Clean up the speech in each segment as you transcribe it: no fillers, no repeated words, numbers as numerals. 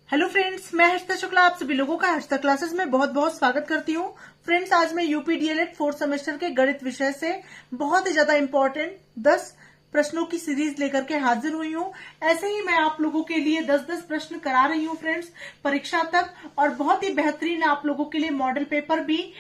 Hello friends, मैं हर्षिता शुक्ला आप सभी लोगों का हर्षिता क्लासेस में बहुत बहुत स्वागत करती हूँ। फ्रेंड्स, आज मैं यूपी डीएलएड 4th सेमेस्टर के गणित विषय से बहुत ही ज्यादा इंपॉर्टेंट 10 प्रश्नों की सीरीज लेकर के हाजिर हुई हूँ। ऐसे ही मैं आप लोगों के लिए 10-10 प्रश्न करा रही हूँ फ्रेंड्स परीक्षा तक, और बहुत ही बेहतरीन आप लोगों के लिए मॉडल पेपर भी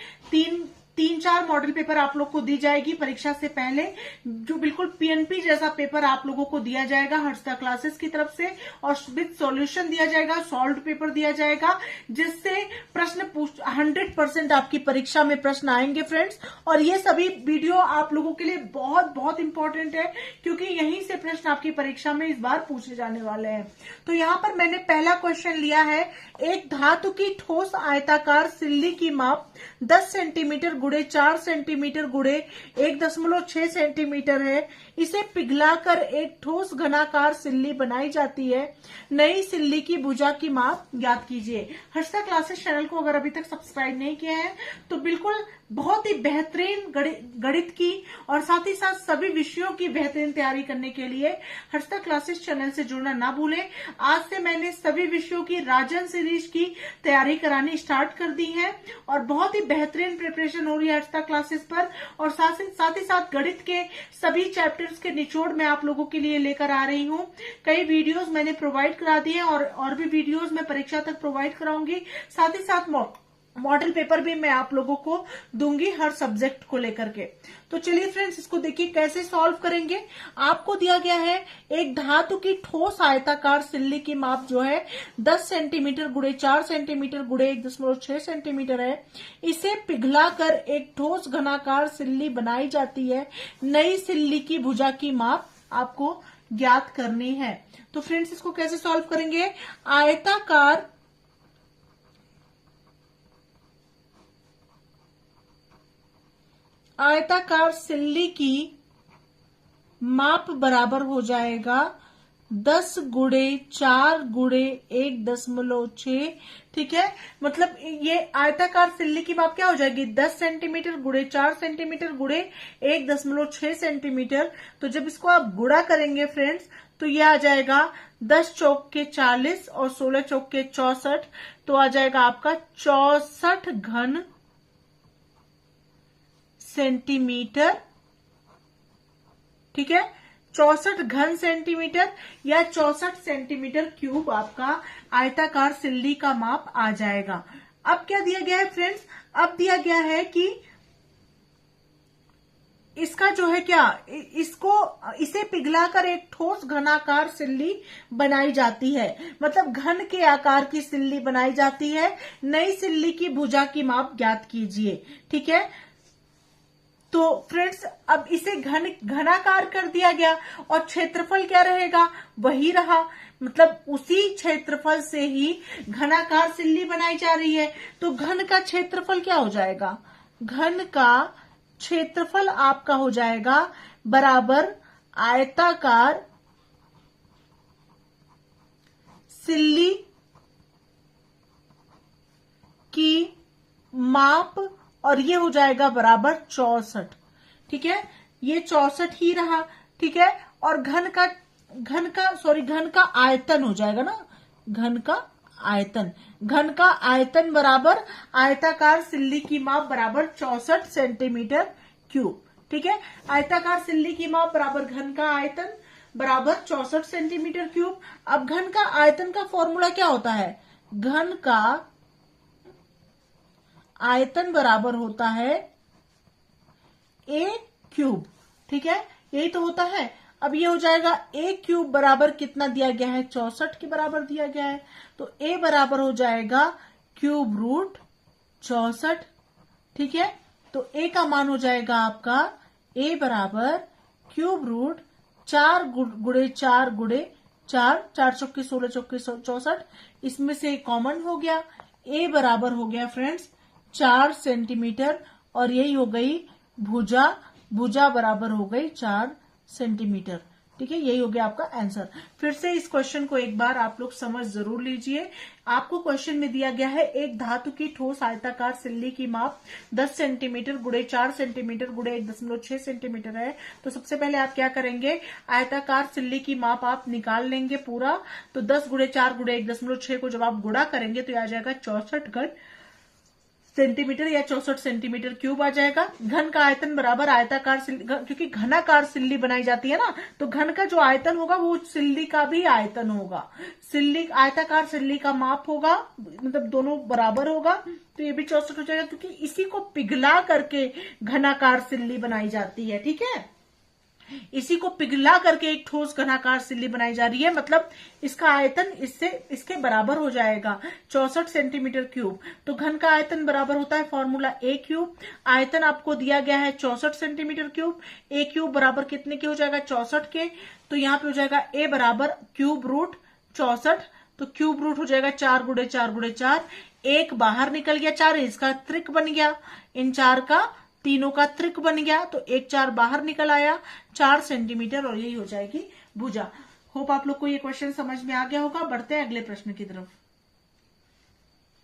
तीन चार मॉडल पेपर आप लोग को दी जाएगी परीक्षा से पहले, जो बिल्कुल पीएनपी जैसा पेपर आप लोगों को दिया जाएगा हर्षिता क्लासेस की तरफ से, और विद सॉल्यूशन दिया जाएगा, सॉल्व्ड पेपर दिया जाएगा, जिससे प्रश्न 100% आपकी परीक्षा में प्रश्न आएंगे फ्रेंड्स। और ये सभी वीडियो आप लोगों के लिए बहुत बहुत इंपॉर्टेंट है, क्योंकि यहीं से प्रश्न आपकी परीक्षा में इस बार पूछे जाने वाले हैं। तो यहाँ पर मैंने पहला क्वेश्चन लिया है, एक धातु की ठोस आयताकार सिल्ली की माप 10 सेंटीमीटर गुणे 4 सेंटीमीटर गुणे 1.6 सेंटीमीटर है। इसे पिघलाकर एक ठोस घनाकार सिल्ली बनाई जाती है। नई सिल्ली की भुजा की माप ज्ञात कीजिए। हर्षिता क्लासेस चैनल को अगर अभी तक सब्सक्राइब नहीं किया है तो बिल्कुल बहुत ही बेहतरीन गणित की और साथ ही साथ सभी विषयों की बेहतरीन तैयारी करने के लिए हर्षिता क्लासेस चैनल से जुड़ना ना भूलें। आज से मैंने सभी विषयों की राजन सीरीज की तैयारी करानी स्टार्ट कर दी है, और बहुत ही बेहतरीन प्रिपरेशन हो रही है हर्षिता क्लासेस पर। और साथ ही साथ गणित के सभी चैप्टर्स के निचोड़ मैं आप लोगों के लिए लेकर आ रही हूँ। कई वीडियोस मैंने प्रोवाइड करा दिए और भी वीडियोस मैं परीक्षा तक प्रोवाइड कराऊंगी। साथ ही साथ मॉडल पेपर भी मैं आप लोगों को दूंगी हर सब्जेक्ट को लेकर के। तो चलिए फ्रेंड्स, इसको देखिए कैसे सॉल्व करेंगे। आपको दिया गया है एक धातु की ठोस आयताकार सिल्ली की माप जो है 10 सेंटीमीटर गुणे 4 सेंटीमीटर गुणे 1.6 सेंटीमीटर है। इसे पिघलाकर एक ठोस घनाकार सिल्ली बनाई जाती है। नई सिल्ली की भुजा की माप आपको ज्ञात करनी है। तो फ्रेंड्स, इसको कैसे सॉल्व करेंगे। आयताकार सिल्ली की माप बराबर हो जाएगा 10 गुणे 4 गुणे 1.6। ठीक है, मतलब ये आयताकार सिल्ली की माप क्या हो जाएगी 10 सेंटीमीटर गुणे 4 सेंटीमीटर गुणे 1.6 सेंटीमीटर। तो जब इसको आप गुणा करेंगे फ्रेंड्स तो ये आ जाएगा 10 चौक के 40 और 16 चौक के 64, तो आ जाएगा आपका 64 घन सेंटीमीटर। ठीक है, 64 घन सेंटीमीटर या 64 सेंटीमीटर क्यूब आपका आयताकार सिल्ली का माप आ जाएगा। अब क्या दिया गया है फ्रेंड्स, अब दिया गया है कि इसका जो है क्या, इसे पिघलाकर एक ठोस घनाकार सिल्ली बनाई जाती है, मतलब घन के आकार की सिल्ली बनाई जाती है। नई सिल्ली की भुजा की माप ज्ञात कीजिए। ठीक है, तो फ्रेंड्स अब इसे घनाकार कर दिया गया, और क्षेत्रफल क्या रहेगा, वही रहा, मतलब उसी क्षेत्रफल से ही घनाकार सिल्ली बनाई जा रही है। तो घन का क्षेत्रफल क्या हो जाएगा, घन का क्षेत्रफल आपका हो जाएगा बराबर आयताकार सिल्ली की माप, और ये हो जाएगा बराबर 64। ठीक है, ये 64 ही रहा। ठीक है, और घन का आयतन हो जाएगा ना, घन का आयतन बराबर आयताकार सिल्ली की माप बराबर 64 सेंटीमीटर क्यूब। ठीक है, आयताकार सिल्ली की माप बराबर घन का आयतन बराबर 64 सेंटीमीटर क्यूब। अब घन का आयतन का फॉर्मूला क्या होता है, घन का आयतन बराबर होता है a क्यूब। ठीक है, यही तो होता है। अब ये हो जाएगा a क्यूब बराबर कितना दिया गया है, 64 के बराबर दिया गया है, तो a बराबर हो जाएगा क्यूब रूट 64। ठीक है, तो a का मान हो जाएगा आपका a बराबर क्यूब रूट 4 गुणे 4 गुणे 4, 4 चौके 16 चौके 64, इसमें से कॉमन हो गया, a बराबर हो गया फ्रेंड्स 4 सेंटीमीटर, और यही हो गई भुजा बराबर हो गई 4 सेंटीमीटर। ठीक है, यही हो गया आपका आंसर। फिर से इस क्वेश्चन को एक बार आप लोग समझ जरूर लीजिए। आपको क्वेश्चन में दिया गया है एक धातु की ठोस आयताकार सिल्ली की माप 10 सेंटीमीटर गुणे 4 सेंटीमीटर गुणे 1.6 सेंटीमीटर है। तो सबसे पहले आप क्या करेंगे, आयताकार सिल्ली की माप आप निकाल लेंगे पूरा। तो 10 गुणे 4 गुणे 1.6 को जब आप गुणा करेंगे तो आ जाएगा 64 घन सेंटीमीटर या 64 सेंटीमीटर क्यूब आ जाएगा। घन का आयतन बराबर आयताकार सिल्ली, क्योंकि घनाकार सिल्ली बनाई जाती है ना, तो घन का जो आयतन होगा वो सिल्ली का भी आयतन होगा। सिल्ली आयताकार सिल्ली का माप होगा, मतलब दोनों बराबर होगा, तो ये भी 64 हो जाएगा, क्योंकि इसी को पिघला करके घनाकार सिल्ली बनाई जाती है। ठीक है, इसी को पिघला करके एक ठोस घनाकार सिल्ली बनाई जा रही है, मतलब इसका आयतन इसके बराबर हो जाएगा 64 सेंटीमीटर क्यूब। तो घन का आयतन बराबर होता है फॉर्मूला ए क्यूब। आयतन आपको दिया गया है 64 सेंटीमीटर क्यूब। ए क्यूब बराबर कितने के हो जाएगा, 64 के। तो यहाँ पे हो जाएगा ए बराबर क्यूब रूट 64, तो क्यूब रूट हो जाएगा 4 गुणे 4 गुणे 4। एक बाहर निकल गया, 4 इसका त्रिक बन गया, इन 4 का तीनों का त्रिक बन गया, तो एक 4 बाहर निकल आया, 4 सेंटीमीटर, और यही हो जाएगी भुजा। होप आप लोग को ये क्वेश्चन समझ में आ गया होगा। बढ़ते हैं अगले प्रश्न की तरफ।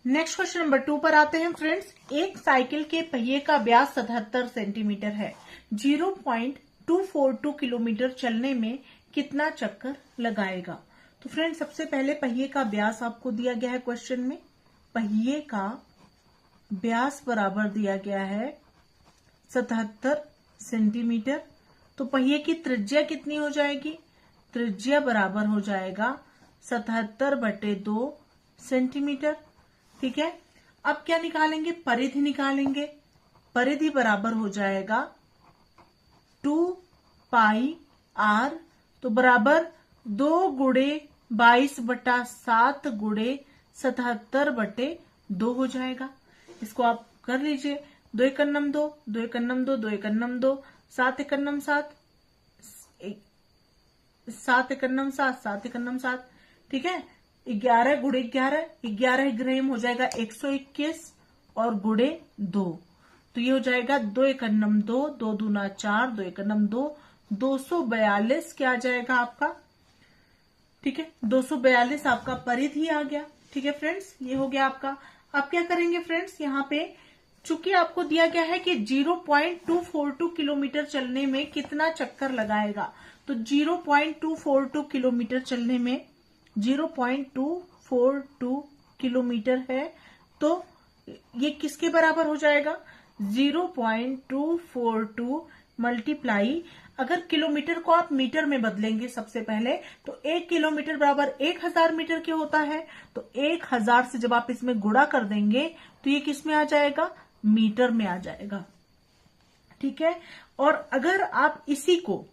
नेक्स्ट क्वेश्चन नंबर 2 पर आते हैं फ्रेंड्स। एक साइकिल के पहिए का व्यास 77 सेंटीमीटर है। 0.242 किलोमीटर चलने में कितना चक्कर लगाएगा। तो फ्रेंड्स सबसे पहले पहिए का व्यास आपको दिया गया है क्वेश्चन में। पहिए का व्यास बराबर दिया गया है 77 सेंटीमीटर। तो पहिए की त्रिज्या कितनी हो जाएगी, त्रिज्या बराबर हो जाएगा 77/2 सेंटीमीटर। ठीक है, अब क्या निकालेंगे, परिधि निकालेंगे। परिधि बराबर हो जाएगा 2πr, तो बराबर 2 गुणे 22/7 गुणे 77/2 हो जाएगा। इसको आप कर लीजिए, 2 एकन्नम 2, 2 एकन्नम 2, 2 एकन्नम 2, 7 एकन्नम 7, 7 एकन्नम 7, 7 एकन्नम 7। ठीक है, 11 गुणे 11, 11 ग्राम हो जाएगा 121 और गुणे 2, तो ये हो जाएगा 2 एकन्नम 2, 2 दूना 4, 2 एकन्नम 2, 242 क्या आ जाएगा आपका। ठीक है, 242 आपका परिधि आ गया। ठीक है फ्रेंड्स, ये हो गया आपका। अब क्या करेंगे फ्रेंड्स, यहाँ पे चूंकि आपको दिया गया है कि 0.242 किलोमीटर चलने में कितना चक्कर लगाएगा, तो 0.242 किलोमीटर चलने में 0.242 किलोमीटर है, तो ये किसके बराबर हो जाएगा, 0.242 मल्टीप्लाई, अगर किलोमीटर को आप मीटर में बदलेंगे सबसे पहले, तो 1 किलोमीटर बराबर 1000 मीटर के होता है। तो 1000 से जब आप इसमें गुणा कर देंगे तो ये किस में आ जाएगा, मीटर में आ जाएगा। ठीक है, और अगर आप इसी को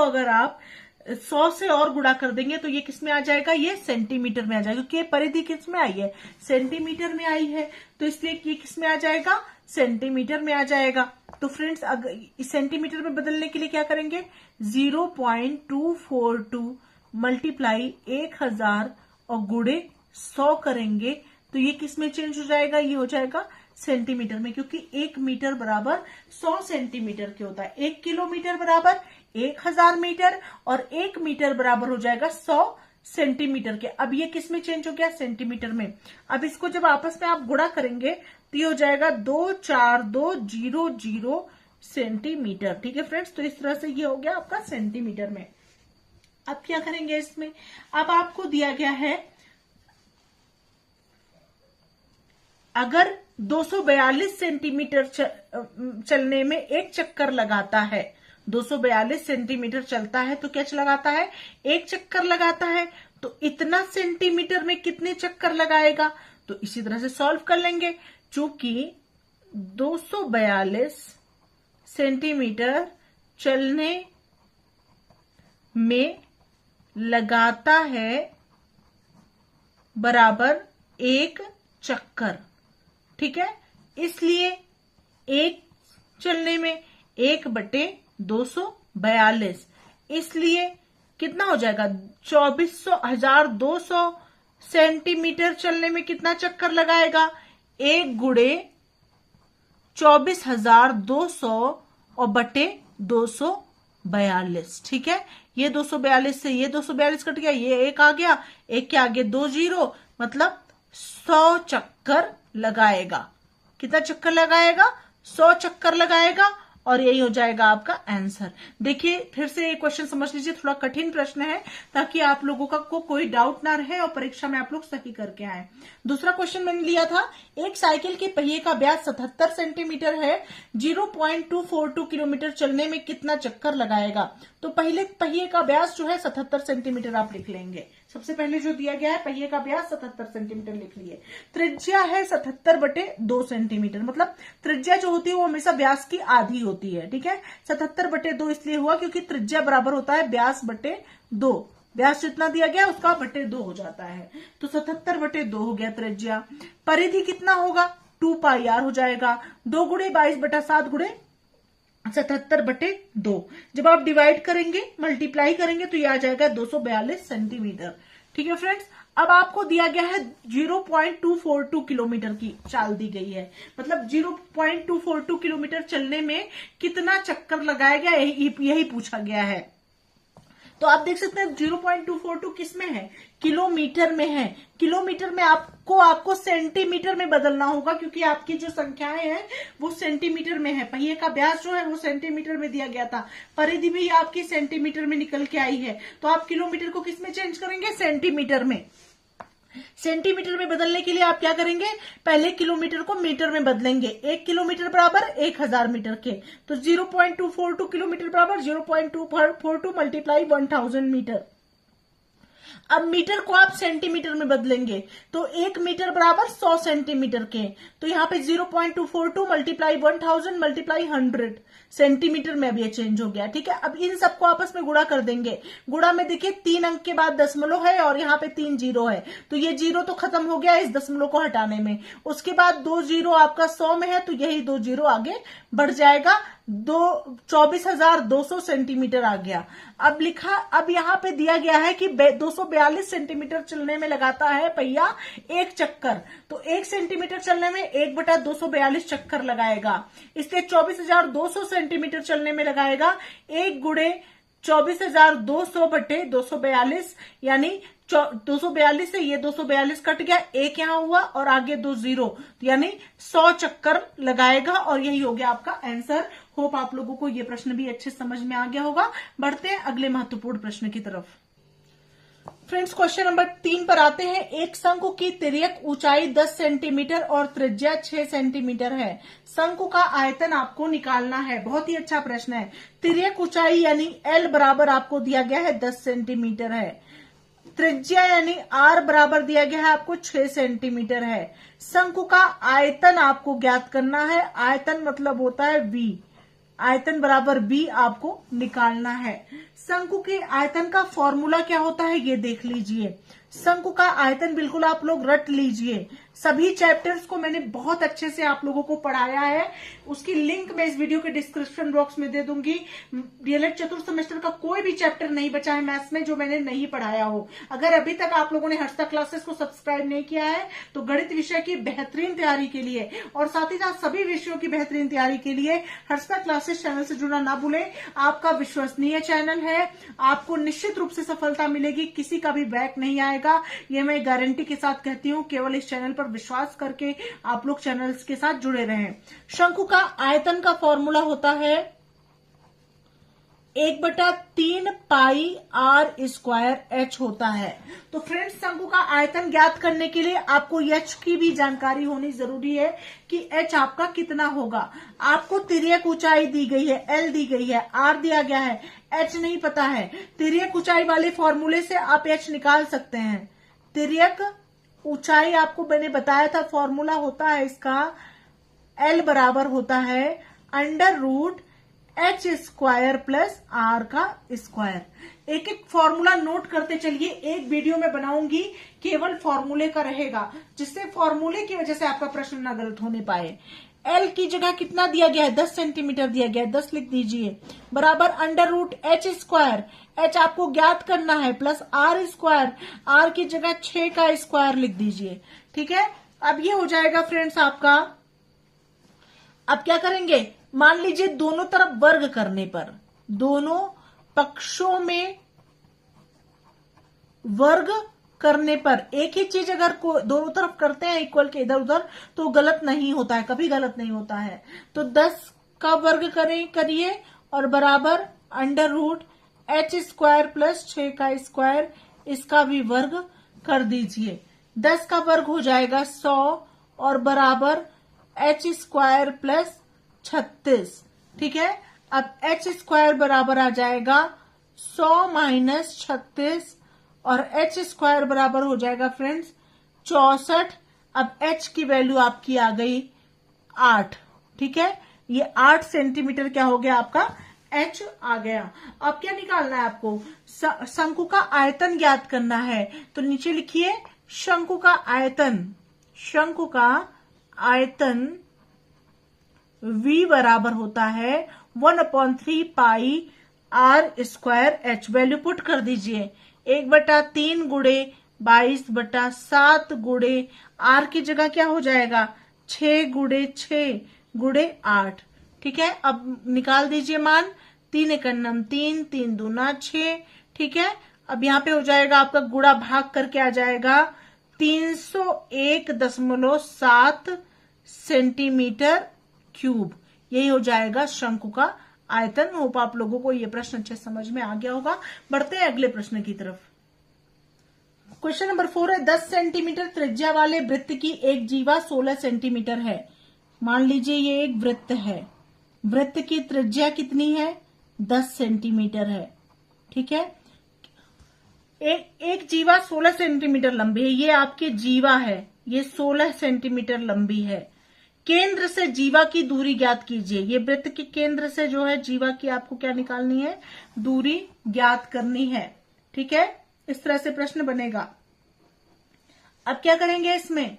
अगर आप 100 से और गुणा कर देंगे तो ये किस में आ जाएगा, ये सेंटीमीटर में आ जाएगा, क्योंकि परिधि किस में आई है, सेंटीमीटर में आई है, तो इसलिए ये किस में आ जाएगा, सेंटीमीटर में आ जाएगा। तो फ्रेंड्स अगर इस सेंटीमीटर में बदलने के लिए क्या करेंगे, 0.242 मल्टीप्लाई 1000 और गुणे 100 करेंगे, तो ये किस में चेंज हो जाएगा, ये हो जाएगा सेंटीमीटर में, क्योंकि 1 मीटर बराबर 100 सेंटीमीटर के होता है। 1 किलोमीटर बराबर 1000 मीटर और 1 मीटर बराबर हो जाएगा 100 सेंटीमीटर के। अब ये किस में चेंज हो गया, सेंटीमीटर में। अब इसको जब आपस में आप गुणा करेंगे तो ये हो जाएगा 24200 सेंटीमीटर। ठीक है फ्रेंड्स, तो इस तरह से ये हो गया आपका सेंटीमीटर में। अब क्या करेंगे इसमें, अब आपको दिया गया है अगर 242 सेंटीमीटर चलने में एक चक्कर लगाता है, 242 सेंटीमीटर चलता है तो क्या लगाता है, एक चक्कर लगाता है, तो इतना सेंटीमीटर में कितने चक्कर लगाएगा, तो इसी तरह से सॉल्व कर लेंगे। चूंकि 242 सेंटीमीटर चलने में लगाता है बराबर एक चक्कर। ठीक है, इसलिए एक चलने में 1/242, इसलिए कितना हो जाएगा, 24,200 सेंटीमीटर चलने में कितना चक्कर लगाएगा, 1 गुणे 24,200 और बटे 200 242, ठीक है। ये 242 से ये 242 कट गया, ये एक आ गया, एक के आगे 2 जीरो, मतलब 100 चक्कर लगाएगा। कितना चक्कर लगाएगा? 100 चक्कर लगाएगा, और यही हो जाएगा आपका आंसर। देखिए फिर से ये क्वेश्चन समझ लीजिए, थोड़ा कठिन प्रश्न है, ताकि आप लोगों का को कोई डाउट ना रहे और परीक्षा में आप लोग सही करके आए। दूसरा क्वेश्चन मैंने लिया था, एक साइकिल के पहिए का व्यास 77 सेंटीमीटर है, 0.242 किलोमीटर चलने में कितना चक्कर लगाएगा? तो पहले पहिए का व्यास जो है 77 सेंटीमीटर आप लिख लेंगे। सबसे पहले जो दिया गया है पहिए का व्यास 77 सेंटीमीटर लिख लिए। त्रिज्या है 77/2 सेंटीमीटर, मतलब त्रिज्या जो होती है वो हमेशा व्यास की आधी होती है, ठीक है। 77/2 इसलिए हुआ क्योंकि त्रिज्या बराबर होता है व्यास बटे 2। व्यास जितना दिया गया उसका बटे 2 हो जाता है, तो 77/2 हो गया त्रिज्या। परिधि कितना होगा? 2πr हो जाएगा। 2 गुणे 22/7 गुणे 77/2। जब आप डिवाइड करेंगे, मल्टीप्लाई करेंगे, तो ये आ जाएगा 242 सेंटीमीटर, ठीक है फ्रेंड्स। अब आपको दिया गया है 0.242 किलोमीटर की चाल दी गई है, मतलब 0.242 किलोमीटर चलने में कितना चक्कर लगाया गया, यही पूछा गया है। तो आप देख सकते हैं 0.242 किस में है? किलोमीटर में है। किलोमीटर में आपको सेंटीमीटर में बदलना होगा, क्योंकि आपकी जो संख्याएं हैं वो सेंटीमीटर में है। पहिए का व्यास जो है वो सेंटीमीटर में दिया गया था, परिधि भी आपकी सेंटीमीटर में निकल के आई है, तो आप किलोमीटर को किस में चेंज करेंगे? सेंटीमीटर में। सेंटीमीटर में बदलने के लिए आप क्या करेंगे? पहले किलोमीटर को मीटर में बदलेंगे। 1 किलोमीटर बराबर 1000 मीटर के, तो 0.242 किलोमीटर बराबर 0.242 मल्टीप्लाई 1000 मीटर। अब मीटर को आप सेंटीमीटर में बदलेंगे, तो 1 मीटर बराबर 100 सेंटीमीटर के, तो यहाँ पे 0.242 मल्टीप्लाई 1000 मल्टीप्लाई 100 सेंटीमीटर में अब ये चेंज हो गया, ठीक है। अब इन सबको आपस में गुणा कर देंगे। गुणा में देखिए 3 अंक के बाद दशमलव है और यहाँ पे 3 जीरो है, तो ये जीरो तो खत्म हो गया इस दशमलव को हटाने में। उसके बाद 2 जीरो आपका 100 में है, तो यही 2 जीरो आगे बढ़ जाएगा, 24,200 सेंटीमीटर आ गया। अब यहाँ पे दिया गया है कि 242 सेंटीमीटर चलने में लगाता है पहिया एक चक्कर, तो 1 सेंटीमीटर चलने में 1/242 चक्कर लगाएगा, इसलिए 24,200 सेंटीमीटर चलने में लगाएगा 1 गुणे 24,200/242, यानी 242 से ये 242 कट गया, एक यहां हुआ और आगे 2 जीरो, यानी 100 चक्कर लगाएगा, और यही हो गया आपका आंसर। होप आप लोगों को ये प्रश्न भी अच्छे समझ में आ गया होगा। बढ़ते हैं अगले महत्वपूर्ण प्रश्न की तरफ। फ्रेंड्स क्वेश्चन नंबर 3 पर आते हैं। एक शंकु की तिर्यक ऊंचाई 10 सेंटीमीटर और त्रिज्या 6 सेंटीमीटर है, शंकु का आयतन आपको निकालना है। बहुत ही अच्छा प्रश्न है। तिर्यक ऊंचाई यानी L बराबर आपको दिया गया है 10 सेंटीमीटर है, त्रिज्या यानी R बराबर दिया गया है आपको 6 सेंटीमीटर है। शंकु का आयतन आपको ज्ञात करना है, आयतन मतलब होता है V, आयतन बराबर B आपको निकालना है। शंकु के आयतन का फॉर्मूला क्या होता है ये देख लीजिए। शंकु का आयतन बिल्कुल आप लोग रट लीजिए, सभी चैप्टर्स को मैंने बहुत अच्छे से आप लोगों को पढ़ाया है, उसकी लिंक मैं इस वीडियो के डिस्क्रिप्शन बॉक्स में दे दूंगी। डीएलएड चतुर्थ सेमेस्टर का कोई भी चैप्टर नहीं बचा है मैथ्स में जो मैंने नहीं पढ़ाया हो। अगर अभी तक आप लोगों ने हर्षदा क्लासेस को सब्सक्राइब नहीं किया है तो गणित विषय की बेहतरीन तैयारी के लिए और साथ ही साथ सभी विषयों की बेहतरीन तैयारी के लिए हर्षदा क्लासेस चैनल से जुड़ना ना भूलें। आपका विश्वसनीय चैनल है, आपको निश्चित रूप से सफलता मिलेगी, किसी का भी बैक नहीं आएगा, ये मैं गारंटी के साथ कहती हूँ। केवल इस चैनल पर विश्वास करके आप लोग चैनल्स के साथ जुड़े रहें। शंकु का आयतन का फॉर्मूला होता है 1/3 पाई r स्क्वायर h होता है। तो फ्रेंड्स शंकु का आयतन ज्ञात करने के लिए आपको h की भी जानकारी होनी जरूरी है कि h आपका कितना होगा। आपको तिर्यक ऊंचाई दी गई है, l दी गई है, r दिया गया है, h नहीं पता है। तिर्यक ऊंचाई वाले फॉर्मूले से आप h निकाल सकते हैं। तिर्यक ऊंचाई आपको मैंने बताया था, फॉर्मूला होता है इसका L बराबर होता है √h स्क्वायर प्लस r का स्क्वायर। एक एक फॉर्मूला नोट करते चलिए, एक वीडियो में बनाऊंगी केवल फॉर्मूले का रहेगा, जिससे फॉर्मूले की वजह से आपका प्रश्न ना गलत होने पाए। L की जगह कितना दिया गया है, 10 सेंटीमीटर दिया गया है, 10 लिख दीजिए, बराबर √h स्क्वायर, h आपको ज्ञात करना है, प्लस r स्क्वायर, r की जगह 6 का स्क्वायर लिख दीजिए। ठीक है, अब ये हो जाएगा फ्रेंड्स आपका। अब क्या करेंगे, मान लीजिए दोनों तरफ वर्ग करने पर, दोनों पक्षों में वर्ग करने पर, एक ही चीज अगर दोनों तरफ करते हैं इक्वल के इधर उधर तो गलत नहीं होता है, कभी गलत नहीं होता है। तो 10 का वर्ग करिए और बराबर under root h square plus 6 का स्क्वायर, इसका भी वर्ग कर दीजिए। 10 का वर्ग हो जाएगा 100 और बराबर h स्क्वायर प्लस 36। ठीक है, अब h स्क्वायर बराबर आ जाएगा 100 माइनस 36 और h स्क्वायर बराबर हो जाएगा फ्रेंड्स 64। अब h की वैल्यू आपकी आ गई 8। ठीक है, ये 8 सेंटीमीटर क्या हो गया आपका h आ गया। अब क्या निकालना है आपको, शंकु का आयतन ज्ञात करना है। तो नीचे लिखिए शंकु का आयतन, शंकु का आयतन v बराबर होता है 1/3 पाई r square h। Value put कर दीजिए 1/3 गुणे 22/7 गुणे r की जगह क्या हो जाएगा 6 गुणे 6 गुणे 8। ठीक है, अब निकाल दीजिए मान, 3 एकन्नम 3, 3 दूना 6। ठीक है, अब यहाँ पे हो जाएगा आपका गुणा भाग करके आ जाएगा 301.7 सेंटीमीटर क्यूब। यही हो जाएगा शंकु का आयतन। होप आप लोगों को ये प्रश्न अच्छे समझ में आ गया होगा। बढ़ते हैं अगले प्रश्न की तरफ। क्वेश्चन नंबर 4 है, 10 सेंटीमीटर त्रिज्या वाले वृत्त की एक जीवा 16 सेंटीमीटर है। मान लीजिए ये एक वृत्त है, वृत्त की त्रिज्या कितनी है 10 सेंटीमीटर है। ठीक है, एक जीवा 16 सेंटीमीटर लंबी है, ये आपकी जीवा है, ये 16 सेंटीमीटर लंबी है। केंद्र से जीवा की दूरी ज्ञात कीजिए। ये वृत्त के केंद्र से जो है जीवा की आपको क्या निकालनी है, दूरी ज्ञात करनी है। ठीक है, इस तरह से प्रश्न बनेगा। अब क्या करेंगे, इसमें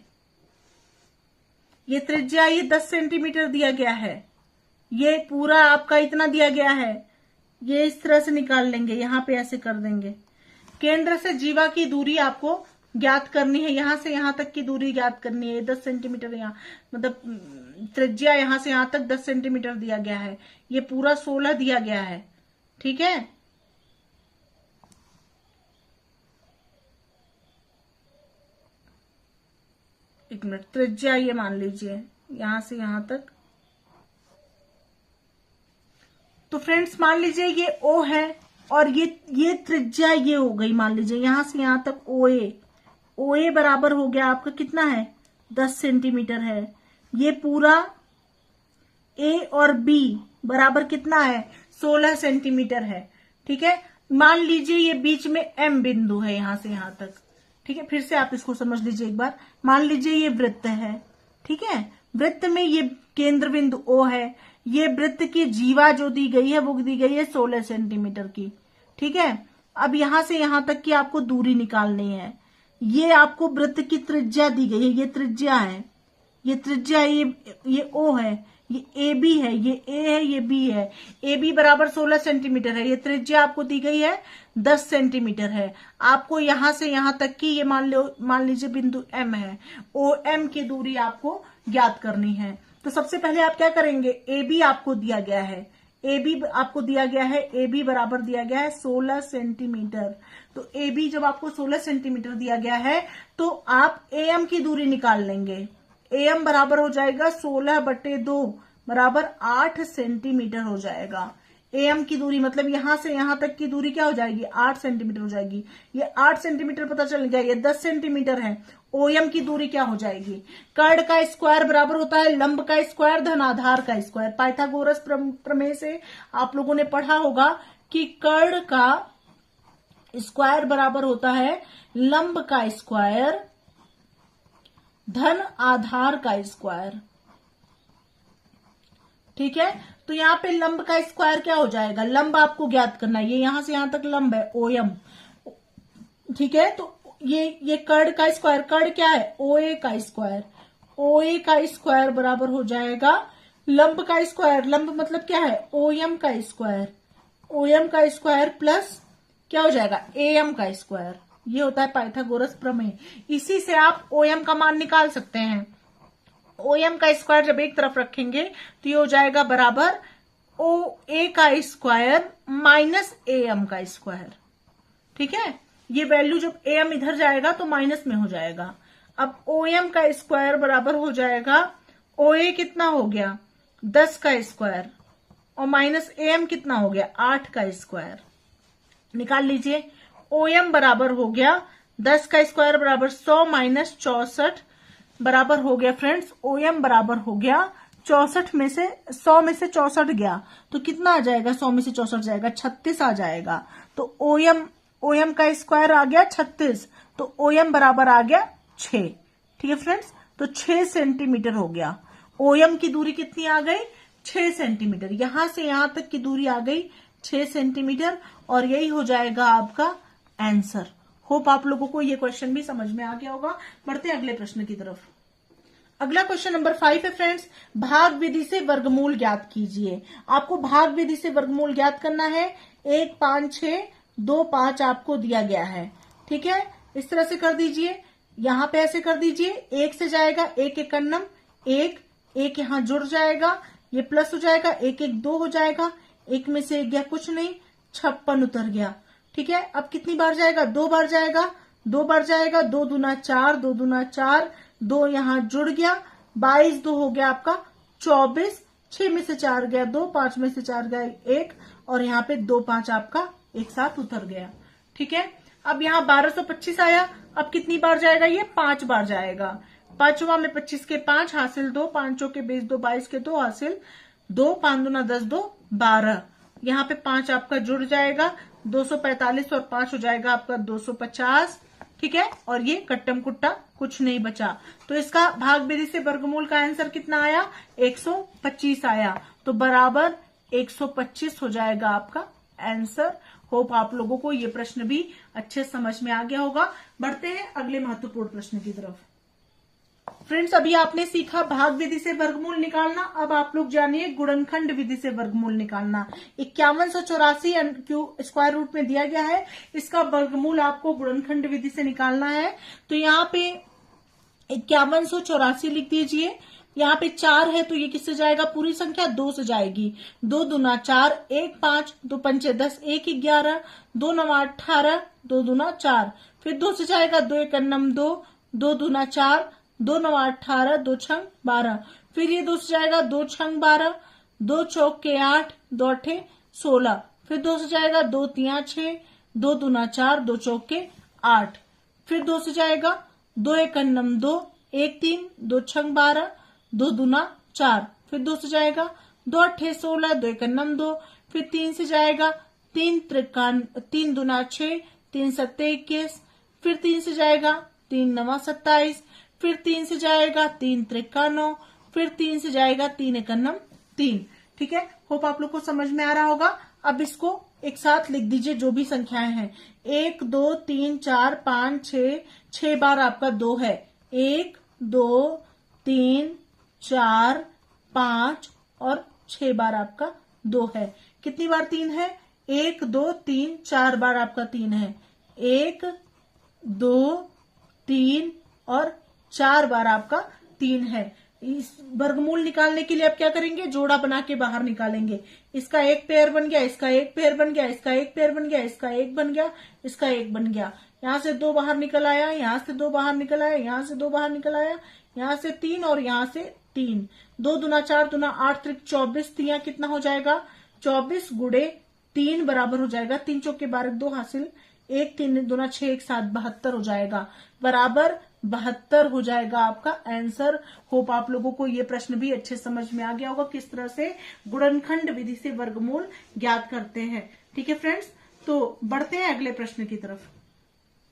ये त्रिज्या ये 10 सेंटीमीटर दिया गया है, ये पूरा आपका इतना दिया गया है, ये इस तरह से निकाल लेंगे, यहां पे ऐसे कर देंगे। केंद्र से जीवा की दूरी आपको ज्ञात करनी है, यहां से यहां तक की दूरी ज्ञात करनी है। 10 सेंटीमीटर यहाँ मतलब त्रिज्या यहां से यहां तक 10 सेंटीमीटर दिया गया है, ये पूरा 16 दिया गया है। ठीक है, एक मिनट, त्रिज्या ये मान लीजिए यहां से यहां तक। तो फ्रेंड्स मान लीजिए ये O है और ये त्रिज्या ये हो गई, मान लीजिए यहां से यहां तक OA बराबर हो गया आपका कितना है 10 सेंटीमीटर है। ये पूरा A और B बराबर कितना है 16 सेंटीमीटर है। ठीक है, मान लीजिए ये बीच में M बिंदु है यहां से यहां तक। ठीक है, फिर से आप इसको समझ लीजिए एक बार। मान लीजिए ये वृत्त है, ठीक है, वृत्त में ये केंद्र बिंदु O है, ये वृत्त की जीवा जो दी गई है वो दी गई है 16 सेंटीमीटर की। ठीक है, अब यहां से यहां तक की आपको दूरी निकालनी है। ये आपको वृत्त की त्रिज्या दी गई है, ये त्रिज्या है, ये त्रिज्या ये O है, ये AB है, ये A है, ये B है। AB बराबर 16 सेंटीमीटर है, ये त्रिज्या आपको दी गई है 10 सेंटीमीटर है। आपको यहां से यहां तक की ये मान लीजिए बिंदु M है, OM की दूरी आपको ज्ञात करनी है। तो सबसे पहले आप क्या करेंगे, AB आपको दिया गया है, AB आपको दिया गया है, AB बराबर दिया गया है 16 सेंटीमीटर। तो AB जब आपको 16 सेंटीमीटर दिया गया है तो आप AM की दूरी निकाल लेंगे। AM बराबर हो जाएगा 16/2 बराबर 8 सेंटीमीटर हो जाएगा। AM की दूरी मतलब यहां से यहां तक की दूरी क्या हो जाएगी 8 सेंटीमीटर हो जाएगी। ये 8 सेंटीमीटर पता चल गया, ये 10 सेंटीमीटर है। OM की दूरी क्या हो जाएगी, कर्ण का स्क्वायर बराबर होता है लंब का स्क्वायर धन आधार का स्क्वायर। पाइथागोरस प्रमेय से आप लोगों ने पढ़ा होगा कि कर्ण का स्क्वायर बराबर होता है लंब का स्क्वायर धन आधार का स्क्वायर। ठीक है, तो यहाँ पे लंब का स्क्वायर क्या हो जाएगा, लंब आपको ज्ञात करना है, ये यहां से यहां तक लंब है OM। ठीक है, तो ये कर्ण का स्क्वायर, कर्ण क्या है OA का स्क्वायर, OA का स्क्वायर बराबर हो जाएगा लंब का स्क्वायर, लंब मतलब क्या है OM का स्क्वायर, OM का स्क्वायर प्लस क्या हो जाएगा AM का स्क्वायर। ये होता है पाइथागोरस प्रमेय। इसी से आप OM का मान निकाल सकते हैं। OM का स्क्वायर जब एक तरफ रखेंगे तो ये हो जाएगा बराबर ओ ए का स्क्वायर माइनस ए एम का स्क्वायर। ठीक है, ये वैल्यू जब ए एम इधर जाएगा तो माइनस में हो जाएगा। अब ओ एम का स्क्वायर बराबर हो जाएगा ओ ए कितना हो गया 10 का स्क्वायर और माइनस ए एम कितना हो गया 8 का स्क्वायर। निकाल लीजिए, ओ एम बराबर हो गया 10 का स्क्वायर बराबर 100 माइनस 64 बराबर हो गया फ्रेंड्स, ओ एम बराबर हो गया 64 में से 100 में से 64 गया तो कितना आ जाएगा, 100 में से 64 जाएगा 36 आ जाएगा। तो ओ एम का स्क्वायर आ गया 36, तो ओ एम बराबर आ गया 6। ठीक है फ्रेंड्स, तो 6 सेंटीमीटर हो गया। ओ एम की दूरी कितनी आ गई 6 सेंटीमीटर, यहां से यहां तक की दूरी आ गई 6 सेंटीमीटर और यही हो जाएगा आपका आंसर। होप आप लोगों को ये क्वेश्चन भी समझ में आ गया होगा। बढ़ते हैं अगले प्रश्न की तरफ। अगला क्वेश्चन नंबर 5 है फ्रेंड्स, भाग विधि से वर्गमूल ज्ञात कीजिए। आपको भाग विधि से वर्गमूल ज्ञात करना है। 1 5 6 2 5 आपको दिया गया है। ठीक है, इस तरह से कर दीजिए, यहां पे ऐसे कर दीजिए, 1 से जाएगा 1 एक अन्नम, 1 यहां जुड़ जाएगा, ये प्लस हो जाएगा, 1 1 2 हो जाएगा, 1 में से 1 गया कुछ नहीं, 56 उतर गया। ठीक है, अब कितनी बार जाएगा 2 बार जाएगा, 2 बार जाएगा, 2 दूना 4, 2 दूना 4, 2 यहां जुड़ गया, 22 2 हो गया आपका 24, 6 में से 4 गया 2, 5 में से 4 गया 1 और यहाँ पे 2 5 आपका एक साथ उतर गया। ठीक है, अब यहाँ 1225 आया, अब कितनी बार जाएगा ये 5 बार जाएगा। 5वां में 25 के 5 हासिल 2, 5 के 20 2, 22 के 2 हासिल 2, 5 दूना 10 2 12, यहाँ पे 5 आपका जुड़ जाएगा, 245 और 5 हो जाएगा आपका 250। ठीक है, और ये कट्टम कुट्टा कुछ नहीं बचा, तो इसका भाग विधि से वर्गमूल का आंसर कितना आया 125 आया, तो बराबर 125 हो जाएगा आपका आंसर। होप आप लोगों को ये प्रश्न भी अच्छे समझ में आ गया होगा। बढ़ते हैं अगले महत्वपूर्ण प्रश्न की तरफ। फ्रेंड्स, अभी आपने सीखा भाग विधि से वर्गमूल निकालना, अब आप लोग जानिए गुणनखंड विधि से वर्गमूल निकालना। 5184 क्यों स्क्वायर रूट में दिया गया है, इसका वर्गमूल आपको गुणनखंड विधि से निकालना है। तो यहाँ पे 5184 लिख दीजिए, यहाँ पे 4 है तो ये किससे जाएगा, पूरी संख्या 2 से जाएगी, 2 दूना 4, 1 5, 2 पंचे 10, 1 11, 2 9 18, 2 दूना 4, फिर 2 से जाएगा, 2 1 9 2, 2 दूना 4, 2 9 18, 2 6 12, फिर ये 2 से जाएगा, 2 6 12, 2 चौक के 8, 2 8 16, फिर 2 से जाएगा, 2 3 6, 2 दूना 4, 2 चौक के 8, फिर 2 से जाएगा, 2 1 9 2, 1 3, 2 6 12, 2 दूना 4, फिर 2 से जाएगा, 2 8 16, 2 1 9 2, फिर 3 से जाएगा, 3 दूना 6, 3 7 21, फिर 3 से जाएगा, 3 9 27, फिर 3 से जाएगा, 3 3 9, फिर 3 से जाएगा, 3 1 9 3। ठीक है, होप आप लोग को समझ में आ रहा होगा। अब इसको एक साथ लिख दीजिए जो भी संख्याएं हैं, 1 2 3 4 5 6, 6 बार आपका 2 है, 1 2 3 4 5 और 6 बार आपका 2 है। कितनी बार 3 है, 1 2 3 4 बार आपका 3 है, 1 2 3 और 4 बार आपका 3 है। इस वर्गमूल निकालने के लिए आप क्या करेंगे, जोड़ा बना के बाहर निकालेंगे। इसका एक पेयर बन गया, इसका एक पेयर बन गया, इसका एक पेयर बन गया, इसका एक बन गया, इसका एक बन गया, यहाँ से 2 बाहर निकल आया, यहाँ से 2 बाहर निकल आया, यहाँ से 2 बाहर निकल आया, यहाँ से 3 और यहाँ से 3, 2 दूना 4 दूना 8 त्रिक 24, तिया कितना हो जाएगा 24 गुड़े 3 बराबर हो जाएगा, 3 चौके 12 2 हासिल, 1 3 दूना 6 1 7 72 हो जाएगा, बराबर 72 हो जाएगा आपका आंसर। होप आप लोगों को ये प्रश्न भी अच्छे समझ में आ गया होगा किस तरह से गुणनखंड विधि से वर्गमूल ज्ञात करते हैं। ठीक है फ्रेंड्स, तो बढ़ते हैं अगले प्रश्न की तरफ।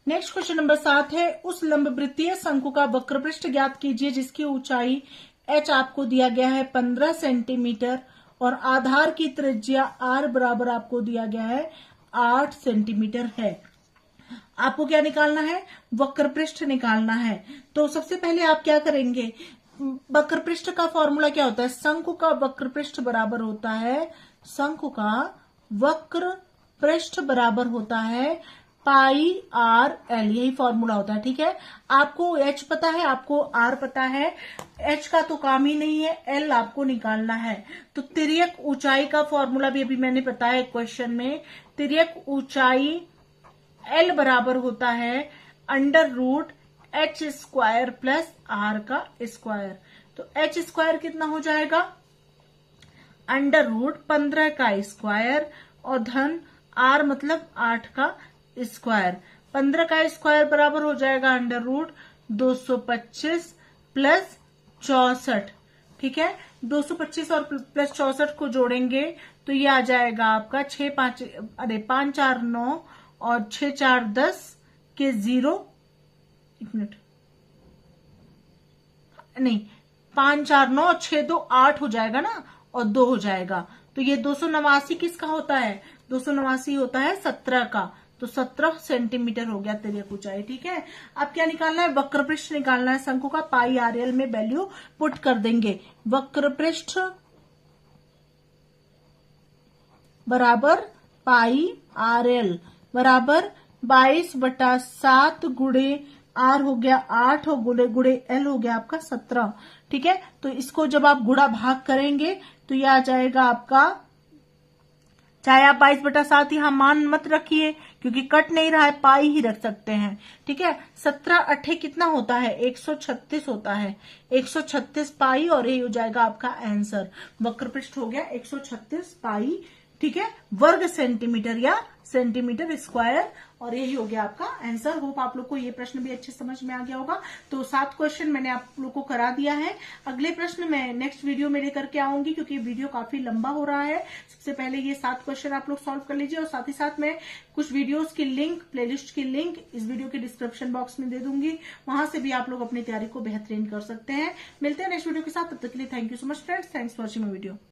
नेक्स्ट क्वेश्चन नंबर 7 है, उस लंबवृत्तीय शंकु का वक्रपृष्ठ ज्ञात कीजिए जिसकी ऊंचाई h आपको दिया गया है 15 सेंटीमीटर और आधार की त्रिज्या r बराबर आपको दिया गया है 8 सेंटीमीटर है। आपको क्या निकालना है, वक्रपृष्ठ निकालना है। तो सबसे पहले आप क्या करेंगे, वक्रपृष्ठ का फॉर्मूला क्या होता है, शंकु का वक्रपृष्ठ बराबर होता है, शंकु का वक्रपृष्ठ बराबर होता है पाई आर एल, यही फॉर्मूला होता है। ठीक है, आपको एच पता है, आपको आर पता है, एच का तो काम ही नहीं है, एल आपको निकालना है। तो तिर्यक ऊंचाई का फॉर्मूला भी अभी मैंने बताया क्वेश्चन में। तिर्यक ऊंचाई एल बराबर होता है under root H square plus R का स्क्वायर। तो एच स्क्वायर कितना हो जाएगा, अंडर रूट 15 का स्क्वायर और धन आर मतलब 8 का स्क्वायर। 15 का स्क्वायर बराबर हो जाएगा अंडर रूट 225 प्लस 64। ठीक है, 225 और प्लस 64 को जोड़ेंगे तो ये आ जाएगा आपका 5 4 9 और 6 4 10 के 0, एक मिनट, नहीं 5 4 9 और 6 2 8 हो जाएगा ना, और 2 हो जाएगा। तो ये 289 किसका होता है, 289 होता है 17 का। तो 17 सेंटीमीटर हो गया तिर्यक ऊंचाई। ठीक है, अब क्या निकालना है, वक्रपृष्ठ निकालना है शंकु का। पाई आर एल में वैल्यू पुट कर देंगे। वक्रपृष्ठ बराबर पाई आर एल बराबर 22/7 गुणे आर हो गया 8 और गुणे गुणे एल हो गया आपका 17। ठीक है, तो इसको जब आप गुणा भाग करेंगे तो ये आ जाएगा आपका, चाहे आप 22/7 यहां मान मत रखिए क्योंकि कट नहीं रहा है, पाई ही रख सकते हैं। ठीक है, 17 8 कितना होता है, 136 होता है, 136 पाई, और यही हो जाएगा आपका आंसर। वक्रपृष्ठ हो गया 136 पाई, ठीक है, वर्ग सेंटीमीटर या सेंटीमीटर स्क्वायर, और यही हो गया आपका आंसर। होप आप लोग को ये प्रश्न भी अच्छे समझ में आ गया होगा। तो 7 क्वेश्चन मैंने आप लोग को करा दिया है। अगले प्रश्न मैं नेक्स्ट वीडियो में लेकर के आऊंगी क्योंकि वीडियो काफी लंबा हो रहा है। सबसे पहले ये 7 क्वेश्चन आप लोग सॉल्व कर लीजिए, और साथ ही साथ मैं कुछ वीडियोस की लिंक, प्लेलिस्ट की लिंक इस वीडियो के डिस्क्रिप्शन बॉक्स में दे दूंगी, वहां से भी आप लोग अपनी तैयारी को बेहतरीन कर सकते हैं। मिलते हैं नेक्स्ट वीडियो के साथ, तब तक के लिए thank you so much friends, thanks for watching my video.